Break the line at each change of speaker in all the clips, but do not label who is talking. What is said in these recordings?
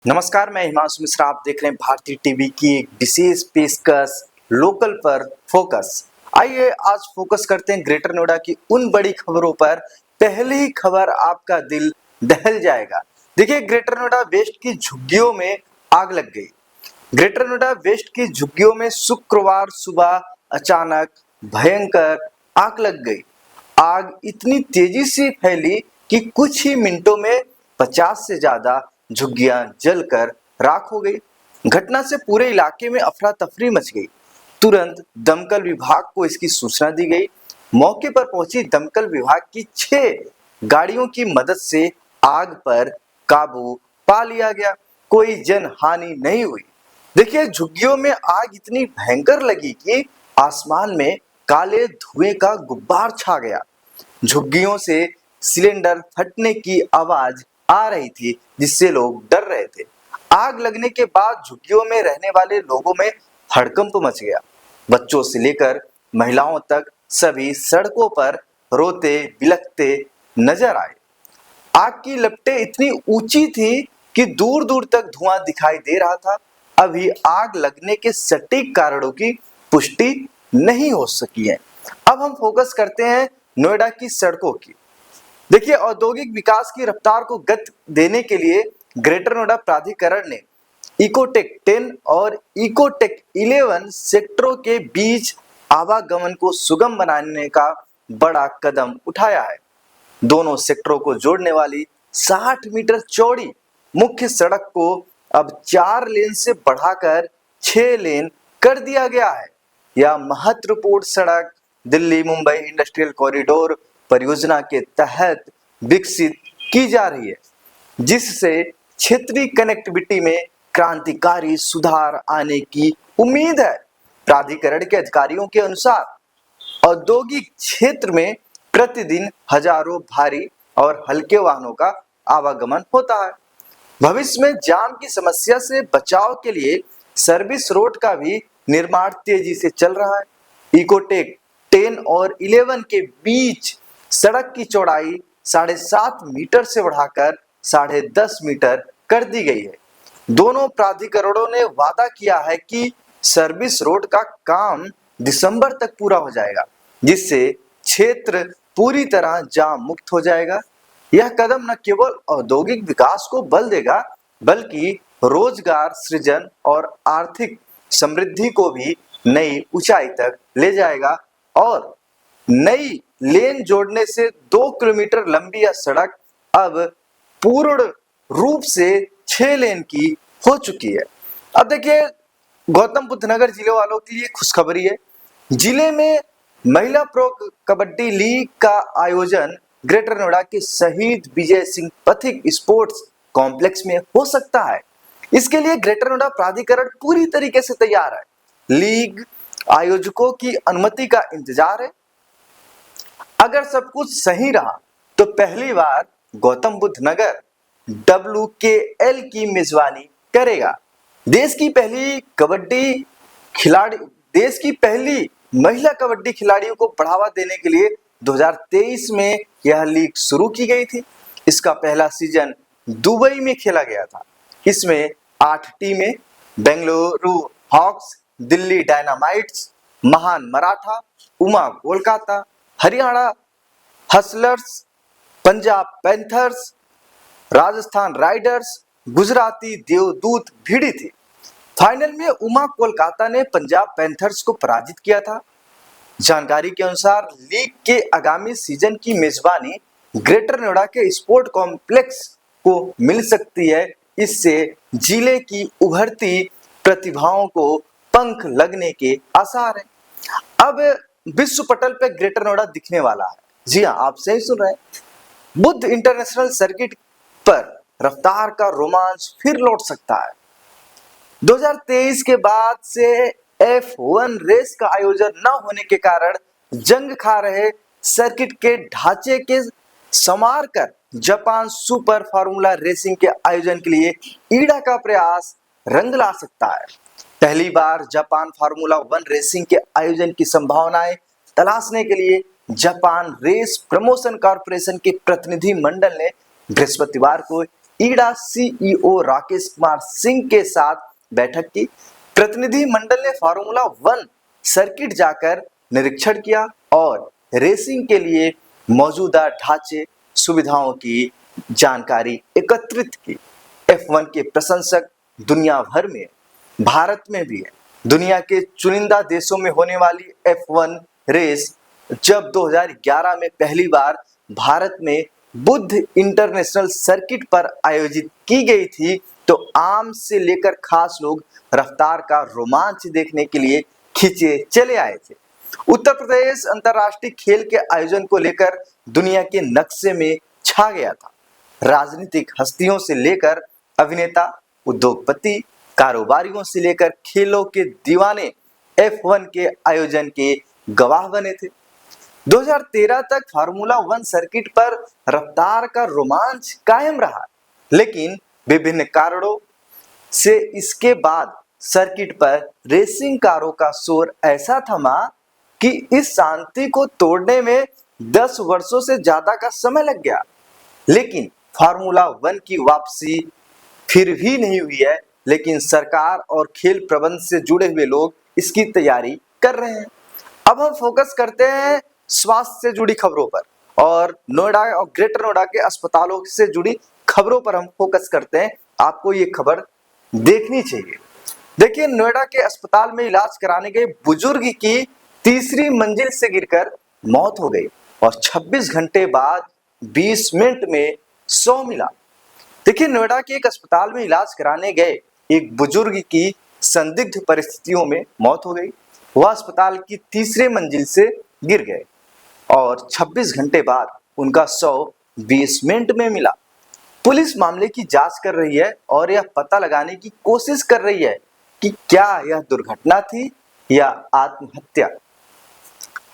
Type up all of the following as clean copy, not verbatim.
नमस्कार, मैं हिमांशु मिश्रा। आप देख रहे हैं भारतीय टीवी की एक विशेष पेशकश लोकल पर फोकस। आइए आज फोकस करते हैं ग्रेटर नोएडा की उन बड़ी खबरों पर। पहली खबर आपका दिल दहल जाएगा। देखिए, ग्रेटर नोएडा वेस्ट की झुग्गियों में आग लग गई। ग्रेटर नोएडा वेस्ट की झुग्गियों में शुक्रवार सुबह अचानक भयंकर आग लग गई। आग इतनी तेजी से फैली कि कुछ ही मिनटों में 50 से ज्यादा झुग्गियां जलकर राख हो गई। घटना से पूरे इलाके में अफरा तफरी मच गई। तुरंत दमकल विभाग को इसकी सूचना दी गई। मौके पर पहुंची दमकल विभाग की 6 गाड़ियों की मदद से आग पर काबू पा लिया गया। कोई जन हानि नहीं हुई। देखिए, झुग्गियों में आग इतनी भयंकर लगी कि आसमान में काले धुएं का गुब्बार छा गया। झुग्गियों से सिलेंडर फटने की आवाज आ रही थी, जिससे लोग डर रहे थे। आग लगने के बाद झुग्गियों में रहने वाले लोगों में हड़कंप मच गया। बच्चों से लेकर महिलाओं तक सभी सड़कों पर रोते बिलखते नजर आए। आग की लपटें इतनी ऊंची थी कि दूर दूर तक धुआं दिखाई दे रहा था। अभी आग लगने के सटीक कारणों की पुष्टि नहीं हो सकी है। अब हम फोकस करते हैं नोएडा की सड़कों की। देखिए, औद्योगिक विकास की रफ्तार को गति देने के लिए ग्रेटर नोएडा प्राधिकरण ने इकोटेक 10 और इकोटेक 11 सेक्टरों के बीच आवागमन को सुगम बनाने का बड़ा कदम उठाया है। दोनों सेक्टरों को जोड़ने वाली 60 मीटर चौड़ी मुख्य सड़क को अब 4 लेन से बढ़ाकर 6 लेन कर दिया गया है। यह महत्वपूर्ण सड़क दिल्ली मुंबई इंडस्ट्रियल कॉरिडोर परियोजना के तहत विकसित की जा रही है, जिससे क्षेत्रीय कनेक्टिविटी में क्रांतिकारी सुधार आने की उम्मीद है। प्राधिकरण के अधिकारियों के अनुसार औद्योगिक क्षेत्र में प्रतिदिन हजारों भारी और हल्के वाहनों का आवागमन होता है। भविष्य में जाम की समस्या से बचाव के लिए सर्विस रोड का भी निर्माण तेजी से चल रहा है। इकोटेक 10 और 11 के बीच सड़क की चौड़ाई 7.5 मीटर से बढ़ाकर 10.5 मीटर कर दी गई है। दोनों प्राधिकरणों ने वादा किया है कि सर्विस रोड का काम दिसंबर तक पूरा हो जाएगा, जिससे क्षेत्र पूरी तरह जाम मुक्त हो जाएगा। यह कदम न केवल औद्योगिक विकास को बल देगा, बल्कि रोजगार सृजन और आर्थिक समृद्धि को भी नई ऊंचाई तक ले जाएगा। और नई लेन जोड़ने से 2 किलोमीटर लंबी यह सड़क अब पूर्ण रूप से 6 लेन की हो चुकी है। अब देखिए, गौतम बुद्ध नगर जिले वालों के लिए खुशखबरी है। जिले में महिला प्रो कबड्डी लीग का आयोजन ग्रेटर नोएडा के शहीद विजय सिंह पथिक स्पोर्ट्स कॉम्प्लेक्स में हो सकता है। इसके लिए ग्रेटर नोएडा प्राधिकरण पूरी तरीके से तैयार है। लीग आयोजकों की अनुमति का इंतजार है। अगर सब कुछ सही रहा तो पहली बार गौतम बुद्ध नगर WKL की मेजबानी करेगा। देश की पहली महिला कबड्डी खिलाड़ियों को बढ़ावा देने के लिए 2023 में यह लीग शुरू की गई थी। इसका पहला सीजन दुबई में खेला गया था। इसमें 8 टीमें बेंगलुरु हॉक्स, दिल्ली डायनामाइट्स, महान Maratha, Uma Kolkata, Haryana hustlers, Punjab panthers, Rajasthan Riders, Gujarati देवदूत भिड़ी थी। फाइनल में उमा कोलकाता ने पंजाब पैंथर्स को पराजित किया था। जानकारी के अनुसार लीग के आगामी सीजन की मेजबानी ग्रेटर नोएडा के स्पोर्ट कॉम्प्लेक्स को मिल सकती है। इससे जिले की उभरती प्रतिभाओं को पंख लगने के आसार हैं। अब विश्व पटल पे ग्रेटर नोएडा दिखने वाला है। जी हाँ, आप सही सुन रहे हैं। बुद्ध इंटरनेशनल सर्किट पर रफ्तार का रोमांच फिर लौट सकता है। 2023 के बाद से F1 रेस का आयोजन न होने के कारण जंग खा रहे सर्किट के ढांचे के संवार कर जापान सुपर फार्मूला रेसिंग के आयोजन के लिए ईडा का प्रयास रंग ला सकता है। पहली बार जापान फार्मूला 1 रेसिंग के आयोजन की संभावनाएं तलाशने के लिए जापान रेस प्रमोशन कॉर्पोरेशन के प्रतिनिधि मंडल ने बृहस्पतिवार को ईडा सीईओ राकेश कुमार सिंह के साथ बैठक की। प्रतिनिधि मंडल ने फार्मूला 1 सर्किट जाकर निरीक्षण किया और रेसिंग के लिए मौजूदा ढांचे सुविधाओं की जानकारी एकत्रित की। F1 के प्रशंसक दुनिया भर में, भारत में भी है। दुनिया के चुनिंदा देशों में होने वाली F1 रेस जब 2011 में पहली बार भारत में बुद्ध इंटरनेशनल सर्किट पर आयोजित की गई थी, तो आम से लेकर खास लोग रफ्तार का रोमांच देखने के लिए खींचे चले आए थे। उत्तर प्रदेश अंतर्राष्ट्रीय खेल के आयोजन को लेकर दुनिया के नक्शे में छा गया था। राजनीतिक हस्तियों से लेकर अभिनेता, उद्योगपति, कारोबारियों से लेकर खेलों के दीवाने F1 के आयोजन के गवाह बने थे। 2013 तक फार्मूला 1 सर्किट पर रफ्तार का रोमांच कायम रहा, लेकिन विभिन्न कारणों से इसके बाद सर्किट पर रेसिंग कारों का शोर ऐसा थमा कि इस शांति को तोड़ने में 10 वर्षों से ज्यादा का समय लग गया। लेकिन फार्मूला 1 की वापसी फिर भी नहीं हुई है, लेकिन सरकार और खेल प्रबंध से जुड़े हुए लोग इसकी तैयारी कर रहे हैं। अब हम फोकस करते हैं स्वास्थ्य से जुड़ी खबरों पर और नोएडा और ग्रेटर नोएडा के अस्पतालों से जुड़ी खबरों पर हम फोकस करते हैं। आपको ये खबर देखनी चाहिए। देखिए, नोएडा के अस्पताल में इलाज कराने गए बुजुर्ग की तीसरी मंजिल से गिरकर मौत हो गई और 26 घंटे बाद 20 मिनट में शव मिला। देखिए, नोएडा के एक अस्पताल में इलाज कराने गए एक बुजुर्ग की संदिग्ध परिस्थितियों में मौत हो गई। वह अस्पताल की तीसरे मंजिल से गिर गए और 26 घंटे बाद उनका शव 20 मिनट में मिला। पुलिस मामले की जांच कर रही है और यह पता लगाने की कोशिश कर रही है कि क्या यह दुर्घटना थी या आत्महत्या।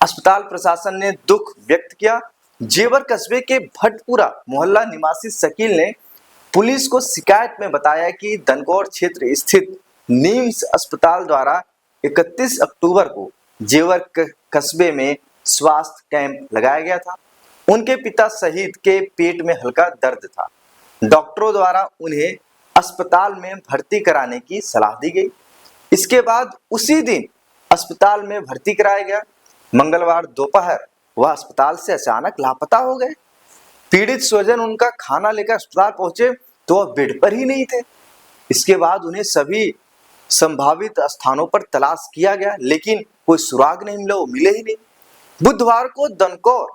अस्पताल प्रशासन ने दुख व्यक्त किया। जेवर कस्बे के भटपुरा मोहल्ला निवासी शकील ने पुलिस को शिकायत में बताया कि दनकौर क्षेत्र स्थित निम्स अस्पताल द्वारा 31 अक्टूबर को जेवर कस्बे में स्वास्थ्य कैंप लगाया गया था। उनके पिता शहीद के पेट में हल्का दर्द था। डॉक्टरों द्वारा उन्हें अस्पताल में भर्ती कराने की सलाह दी गई। इसके बाद उसी दिन अस्पताल में भर्ती कराया गया। मंगलवार दोपहर वह अस्पताल से अचानक लापता हो गए। पीड़ित स्वजन उनका खाना लेकर अस्पताल पहुंचे तो वह बेड पर ही नहीं थे। इसके बाद उन्हें सभी संभावित स्थानों पर तलाश किया गया, लेकिन कोई सुराग नहीं मिला, वो मिले ही नहीं। बुधवार को दनकौर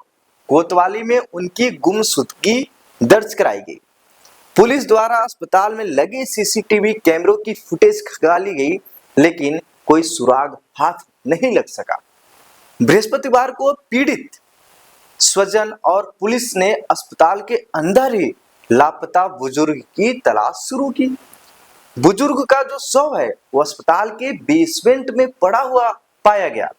कोतवाली में उनकी गुमशुदगी दर्ज कराई गई। पुलिस द्वारा अस्पताल में लगे सीसीटीवी कैमरों की फुटेज खंगाली गई, लेकिन कोई सुराग हाथ नहीं लग सका। बृहस्पतिवार को पीड़ित स्वजन और पुलिस ने अस्पताल के अंदर ही लापता बुजुर्ग की तलाश शुरू की। बुजुर्ग का जो शव है वो अस्पताल के बेसमेंट में पड़ा हुआ पाया गया,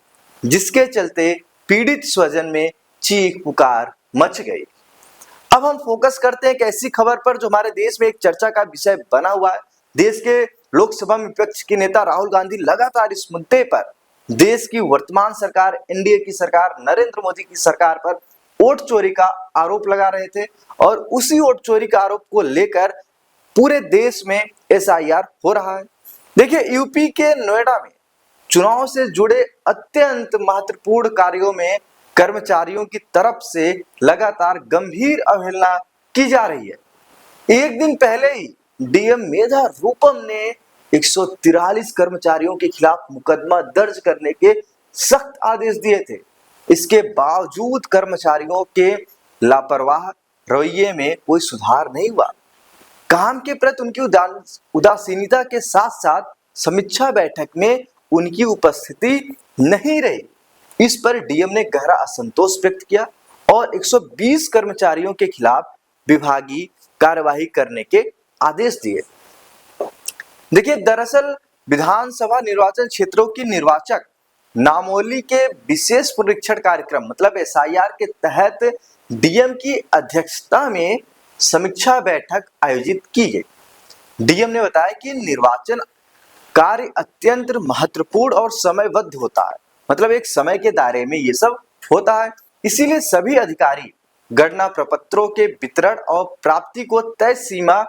जिसके चलते पीड़ित स्वजन में चीख पुकार मच गई। अब हम फोकस करते हैं एक ऐसी खबर पर जो हमारे देश में एक चर्चा का विषय बना हुआ है। देश के लोकसभा में विपक्ष के नेता राहुल गांधी लगातार इस मुद्दे पर देश की वर्तमान सरकार, एनडीए की सरकार, नरेंद्र मोदी की सरकार पर वोट चोरी का आरोप लगा रहे थे और उसी वोट चोरी का आरोप को लेकर पूरे देश में एसआईआर हो रहा है। देखिए, यूपी के नोएडा में चुनाव से जुड़े अत्यंत महत्वपूर्ण कार्यों में कर्मचारियों की तरफ से लगातार गंभीर अवहेलना की जा रही है। एक दिन पहले ही डीएम मेधा रूपम ने 143 कर्मचारियों के खिलाफ मुकदमा दर्ज करने के सख्त आदेश दिए थे। इसके बावजूद कर्मचारियों के लापरवाह रवैये में कोई सुधार नहीं हुआ। काम के प्रति उनकी उदासीनता के साथ साथ समीक्षा बैठक में उनकी उपस्थिति नहीं रही। इस पर डीएम ने गहरा असंतोष व्यक्त किया और 120 कर्मचारियों के खिलाफ विभागीय कार्यवाही करने के आदेश दिए। देखिए, दरअसल विधानसभा निर्वाचन क्षेत्रों की निर्वाचक नामावली के विशेष पुनरीक्षण कार्यक्रम मतलब एसआईआर के तहत डीएम की अध्यक्षता में समीक्षा बैठक आयोजित की गई। डीएम ने बताया कि निर्वाचन कार्य अत्यंत महत्वपूर्ण और समयबद्ध होता है, मतलब एक समय के दायरे में ये सब होता है। इसीलिए सभी अधिकारी गणना प्रपत्रों के वितरण और प्राप्ति को तय सीमा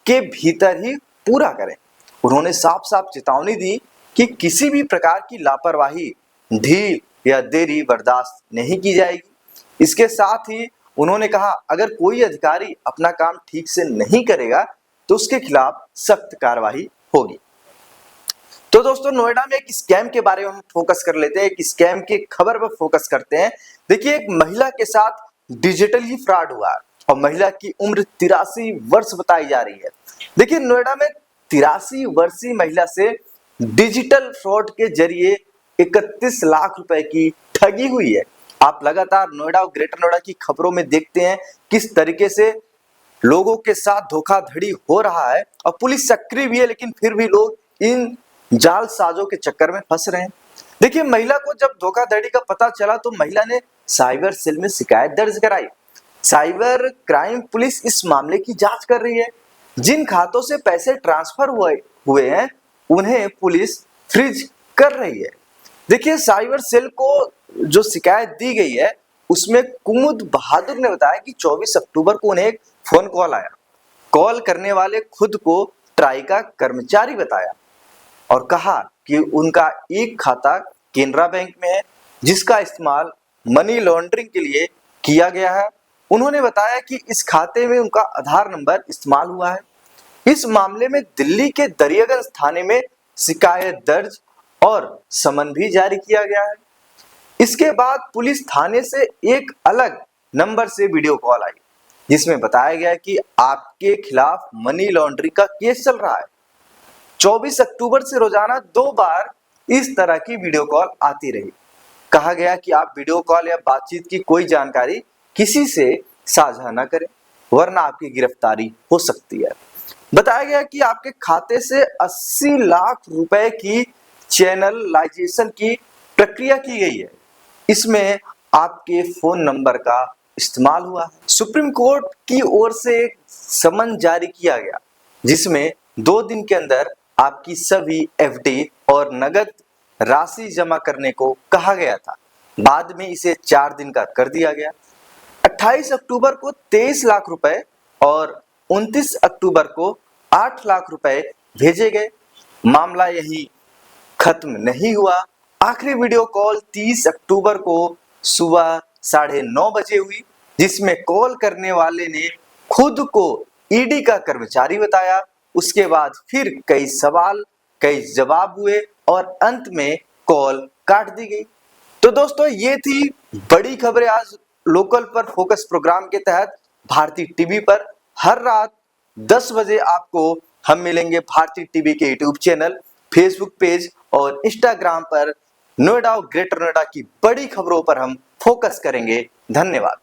के भीतर ही पूरा करें। उन्होंने साफ साफ चेतावनी दी कि किसी भी प्रकार की लापरवाही, ढील या देरी बर्दाश्त नहीं की जाएगी। इसके साथ ही उन्होंने कहा, अगर कोई अधिकारी अपना काम ठीक से नहीं करेगा तो उसके खिलाफ सख्त कार्रवाई होगी। तो दोस्तों, नोएडा में एक स्कैम के बारे में हम फोकस कर लेते हैं, एक स्कैम की खबर पर फोकस करते हैं। देखिए, एक महिला के साथ डिजिटली फ्रॉड हुआ और महिला की उम्र 83 वर्ष बताई जा रही है। देखिए, नोएडा में 83 वर्षीय महिला से डिजिटल फ्रॉड के जरिए 31 लाख रुपए की ठगी हुई है। आप लगातार नोएडा और ग्रेटर नोएडा की खबरों में देखते हैं किस तरीके से लोगों के साथ धोखाधड़ी हो रहा है और पुलिस सक्रिय भी है, लेकिन फिर भी लोग इन जालसाजों के चक्कर में फंस रहे हैं। देखिए, महिला को जब धोखाधड़ी का पता चला तो महिला ने साइबर सेल में शिकायत दर्ज कराई। साइबर क्राइम पुलिस इस मामले की जांच कर रही है। जिन खातों से पैसे ट्रांसफर हुए हैं उन्हें पुलिस फ्रीज कर रही है। देखिए, साइबर सेल को जो शिकायत दी गई है उसमें कुमुद बहादुर ने बताया कि 24 अक्टूबर को उन्हें एक फोन कॉल आया। कॉल करने वाले खुद को ट्राई का कर्मचारी बताया और कहा कि उनका एक खाता केनरा बैंक में है जिसका इस्तेमाल मनी लॉन्ड्रिंग के लिए किया गया है। उन्होंने बताया कि इस खाते में उनका आधार नंबर इस्तेमाल हुआ है। इस मामले में दिल्ली के दरियागंज थाने में शिकायत दर्ज और समन भी जारी किया गया है। इसके बाद पुलिस थाने से एक अलग नंबर से वीडियो कॉल आई जिसमें बताया गया कि आपके खिलाफ मनी लॉन्ड्रिंग का केस चल रहा है। 24 अक्टूबर से रोजाना 2 बार इस तरह की वीडियो कॉल आती रही। कहा गया कि आप वीडियो कॉल या बातचीत की कोई जानकारी किसी से साझा न करें वरना आपकी गिरफ्तारी हो सकती है। बताया गया कि आपके खाते से 80 लाख रुपए की चैनलाइजेशन की प्रक्रिया की गई है। इसमें आपके फोन नंबर का इस्तेमाल हुआ है। सुप्रीम कोर्ट की ओर से एक समन जारी किया गया जिसमें 2 दिन के अंदर आपकी सभी एफडी और नगद राशि जमा करने को कहा गया था। बाद में इसे 4 दिन का कर दिया गया। 28 अक्टूबर को 23 लाख रुपए और 29 अक्टूबर को 8 लाख रुपए भेजे गए। मामला यही खत्म नहीं हुआ। आखिरी वीडियो कॉल 30 अक्टूबर को सुबह 9:30 बजे हुई जिसमें कॉल करने वाले ने खुद को ईडी का कर्मचारी बताया। उसके बाद फिर कई सवाल कई जवाब हुए और अंत में कॉल काट दी गई। तो दोस्तों, ये थी बड़ी खबरें आज लोकल पर फोकस प्रोग्राम के तहत भारती टीवी पर। हर रात 10 बजे आपको हम मिलेंगे भारती टीवी के यूट्यूब चैनल, फेसबुक पेज और इंस्टाग्राम पर। नोएडा और ग्रेटर नोएडा की बड़ी खबरों पर हम फोकस करेंगे। धन्यवाद।